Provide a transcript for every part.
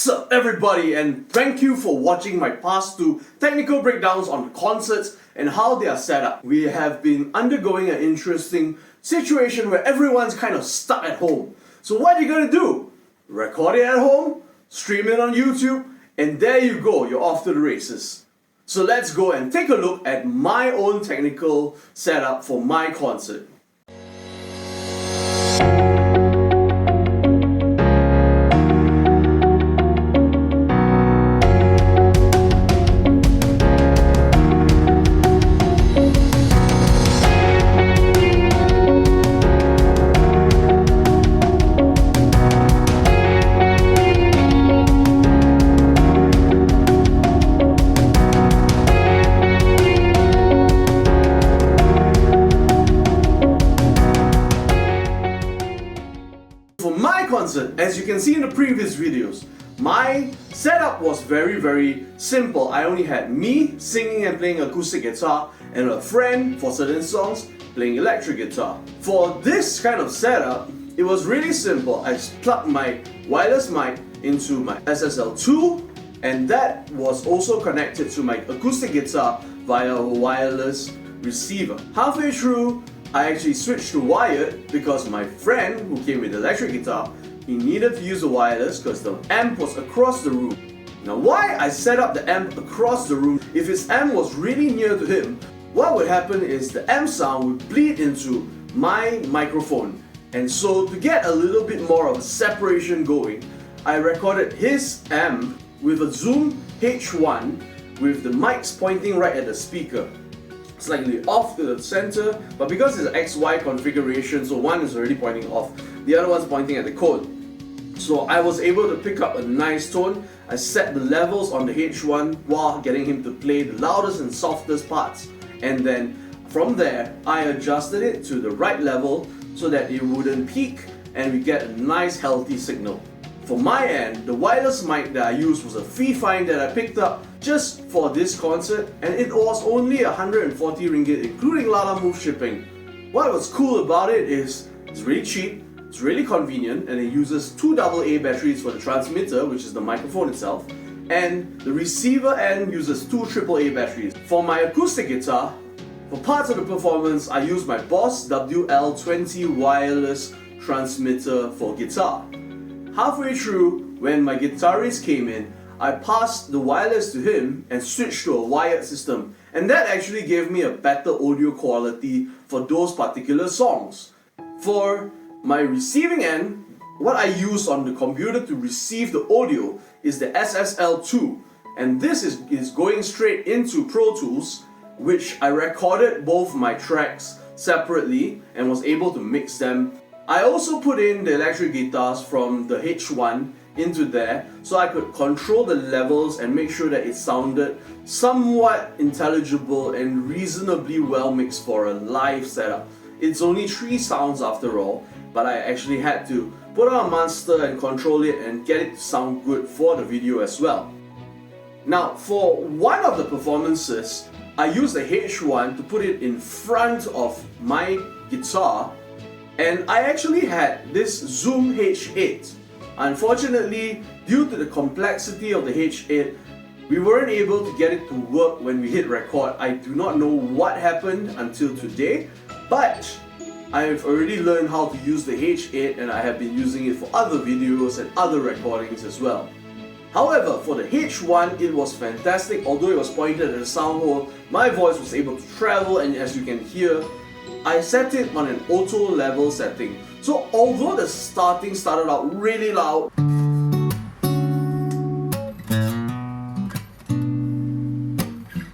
What's up everybody, and thank you for watching my past two technical breakdowns on the concerts and how they are set up. We have been undergoing an interesting situation where everyone's kind of stuck at home. So what are you gonna do? Record it at home, stream it on YouTube, and there you go, you're off to the races. So let's go and take a look at my own technical setup for my concert. For my concert, as you can see in the previous videos, my setup was very simple. I only had me singing and playing acoustic guitar and a friend for certain songs playing electric guitar. For this kind of setup, it was really simple. I just plugged my wireless mic into my SSL2, and that was also connected to my acoustic guitar via a wireless receiver. Halfway through, I actually switched to wired because my friend who came with the electric guitar, he needed to use the wireless because the amp was across the room. Now why I set up the amp across the room, if his amp was really near to him, what would happen is the amp sound would bleed into my microphone. And so to get a little bit more of a separation going, I recorded his amp with a Zoom H1 with the mics pointing right at the speaker, slightly off to the center, but because it's an XY configuration, so one is already pointing off, the other one's pointing at the code. So I was able to pick up a nice tone. I set the levels on the H1 while getting him to play the loudest and softest parts, and then from there I adjusted it to the right level so that it wouldn't peak and we get a nice healthy signal. For my end, the wireless mic that I used was a Fifine that I picked up just for this concert, and it was only 140 ringgit including Lalamove shipping. What was cool about it is it's really cheap, it's really convenient, and it uses two AA batteries for the transmitter, which is the microphone itself, and the receiver end uses two AAA batteries. For my acoustic guitar, for parts of the performance, I used my Boss WL20 wireless transmitter for guitar. Halfway through, when my guitarist came in, I passed the wireless to him and switched to a wired system, and that actually gave me a better audio quality for those particular songs. For my receiving end, what I use on the computer to receive the audio is the SSL2, and this is going straight into Pro Tools, which I recorded both my tracks separately and was able to mix them. I also put in the electric guitars from the H1 into there so I could control the levels and make sure that it sounded somewhat intelligible and reasonably well mixed for a live setup. It's only 3 sounds after all, but I actually had to put on a master and control it and get it to sound good for the video as well. Now for one of the performances, I used the H1 to put it in front of my guitar, and I actually had this Zoom H8. Unfortunately, due to the complexity of the H8, we weren't able to get it to work when we hit record. I do not know what happened until today, but I've already learned how to use the H8 and I have been using it for other videos and other recordings as well. However, for the H1, it was fantastic. Although it was pointed at the sound hole, my voice was able to travel, and as you can hear, I set it on an auto level setting. So although the started out really loud,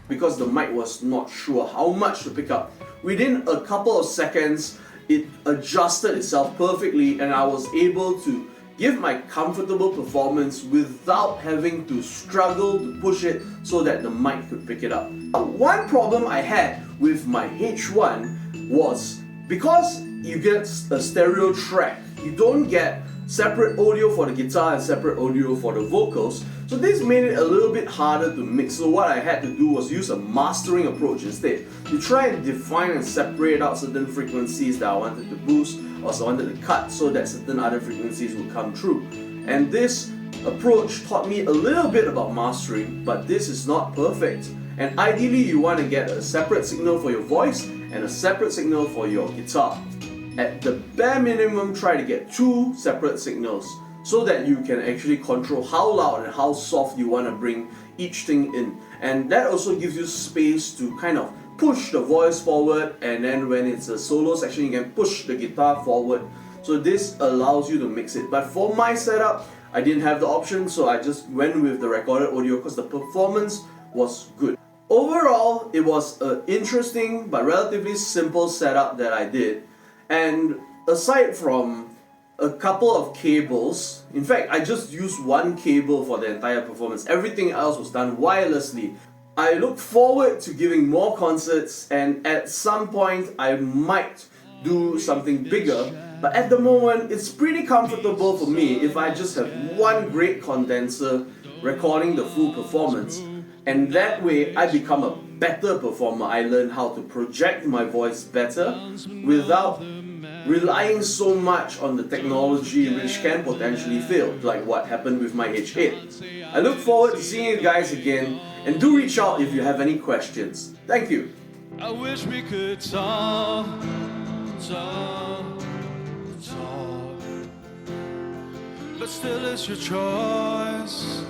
because the mic was not sure how much to pick up, within a couple of seconds it adjusted itself perfectly and I was able to give my comfortable performance without having to struggle to push it so that the mic could pick it up. One problem I had with my H1 was because you get a stereo track, you don't get separate audio for the guitar and separate audio for the vocals, so this made it a little bit harder to mix. So what I had to do was use a mastering approach instead, to try and define and separate out certain frequencies that I wanted to boost or I wanted to cut so that certain other frequencies would come through. And this approach taught me a little bit about mastering, but this is not perfect. And ideally you want to get a separate signal for your voice and a separate signal for your guitar. At the bare minimum, try to get 2 separate signals so that you can actually control how loud and how soft you want to bring each thing in. And that also gives you space to kind of push the voice forward, and then when it's a solo section you can push the guitar forward. So this allows you to mix it. But for my setup, I didn't have the option, so I just went with the recorded audio because the performance was good. Overall, it was an interesting but relatively simple setup that I did. And aside from a couple of cables, in fact I just used one cable for the entire performance. Everything else was done wirelessly. I look forward to giving more concerts, and at some point I might do something bigger, but at the moment it's pretty comfortable for me if I just have one great condenser recording the full performance, and that way I become a better performer. I learn how to project my voice better without relying so much on the technology, which can potentially fail, like what happened with my H8. I look forward to seeing you guys again, and do reach out if you have any questions. Thank you. I wish we could talk. But still it's your choice.